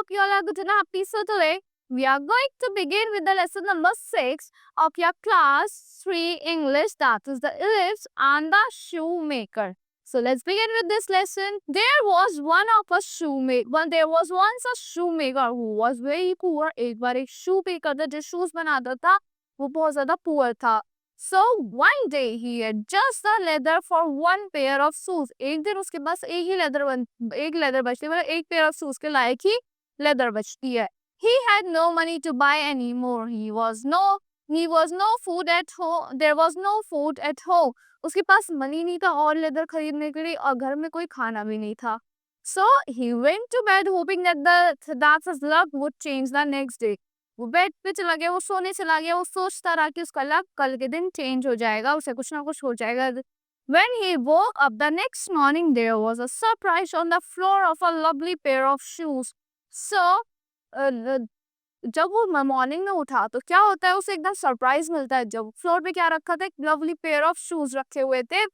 hope you all are good and happy. So today we are going to begin with the lesson number 6 of your class 3 English, that is the ellipse and the shoemaker. So let's begin with this lesson. There was once a shoemaker who was very poor. एक बार एक shoemaker था जो shoes बनाता था, वो बहुत ज़्यादा poor था. So one day he had just the leather for one pair of shoes. एक दिन उसके पास एक leather बचती है, मतलब एक pair of shoes के लायक ही leather बचती है. He had no money to buy anymore. He was no food at home. There was no food at home. उसके पास money नहीं था और leather खरीदने के लिए, और घर में कोई खाना भी नहीं था. So he went to bed hoping that his luck would change the next day. वो बेड पे चला गया, वो सोने चला गया, वो सोचता रहा कि उसका लक कल के दिन चेंज हो जाएगा, उसे कुछ ना कुछ हो जाएगा. When he woke up the next morning, there was a surprise on the floor of a lovely pair of shoes. So जब वो मॉर्निंग में उठा तो क्या होता है, उसे एकदम सरप्राइज मिलता है. जब फ्लोर पे क्या रखा था, एक लवली पेयर ऑफ शूज रखे हुए थे.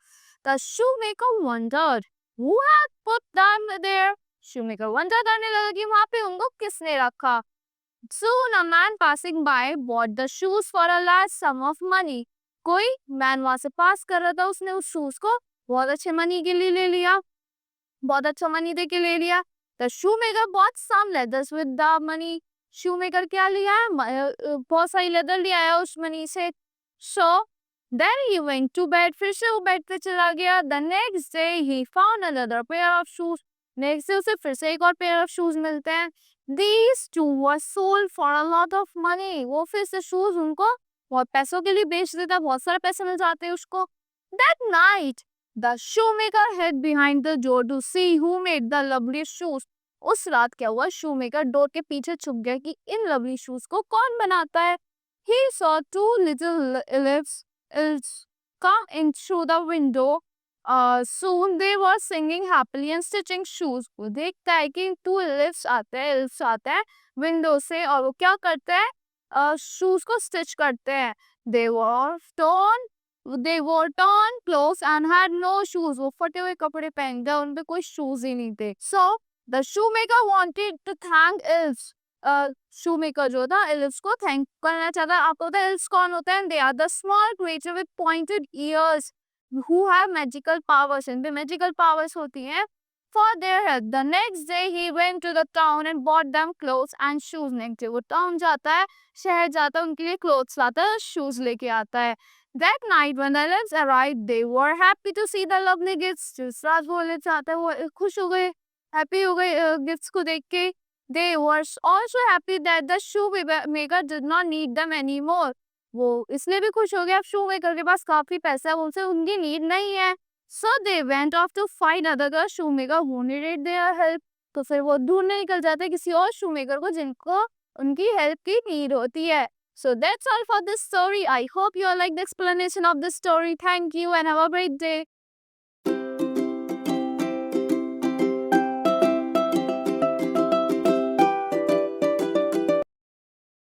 The shoemaker wondered who had put them there. shoemaker wonder करने लगा कि वहां पे उनको किसने रखा. Soon a man passing by bought the shoes for a large sum of money. कोई मैन वहां से पास कर रहा था, उसने उस शूज को बहुत अच्छे मनी के लिए ले लिया, बहुत अच्छा मनी दे के ले लिया. The shoemaker bought some leathers with the money. shoemaker क्या लिया है, बहुत सारी लेदर लिया है उस मनी से. So then he went to bed. फिर से वो बेड पे चला गया. The next day he found another pair of shoes. Next day उसे फिर से एक और पेयर ऑफ शूज मिलते हैं. These two were sold for a lot of money. वो फिर से शूज उनको बहुत पैसों के लिए बेच देता, बहुत सारे पैसे मिल जाते हैं उसको. That night the shoemaker hid behind the door to see who made the lovely shoes. उस रात क्या हुआ, shoemaker डोर के पीछे छुप गया कि इन लवली शूज को कौन बनाता है. He saw two little elves come in through the window. Soon they were singing happily and stitching shoes. वो देखता है कि two elves आते हैं विंडो से, और वो क्या करते हैं, शूज को स्टिच करते हैं. They wore torn clothes and had no shoes. वो फटे हुए कपड़े पहन गए, उन पे कोई शूज ही नहीं थे. So the shoemaker wanted to thank elves. shoemaker जो था elves को थैंक करना चाहता है. आपको पता है elves कौन होते हैं? They are the small creature with pointed ears who have magical powers. इन पे magical powers होती हैं. For their help. The next day he went to the town and bought them clothes and shoes. Next day वो town जाता है, शहर जाता है, उनके लिए clothes लाता है, shoes लेके आता है. That night when the elves arrived, they were happy to see the lovely gifts. जिस रात वो elves आता है, वो खुश हो गए, happy हो गए gifts को देख के. They were also happy that the shoemaker did not need them anymore. वो इसलिए भी खुश हो गया, अब shoemaker के पास काफी पैसा है, उनसे उनकी नीड नहीं है. So they went off to find other shoemaker who needed their help. तो फिर वो ढूंढने निकल जाते हैं किसी और shoemaker को जिनको उनकी help की need होती है. So that's all for this story. I hope you all like the explanation of this story. Thank you and have a great day.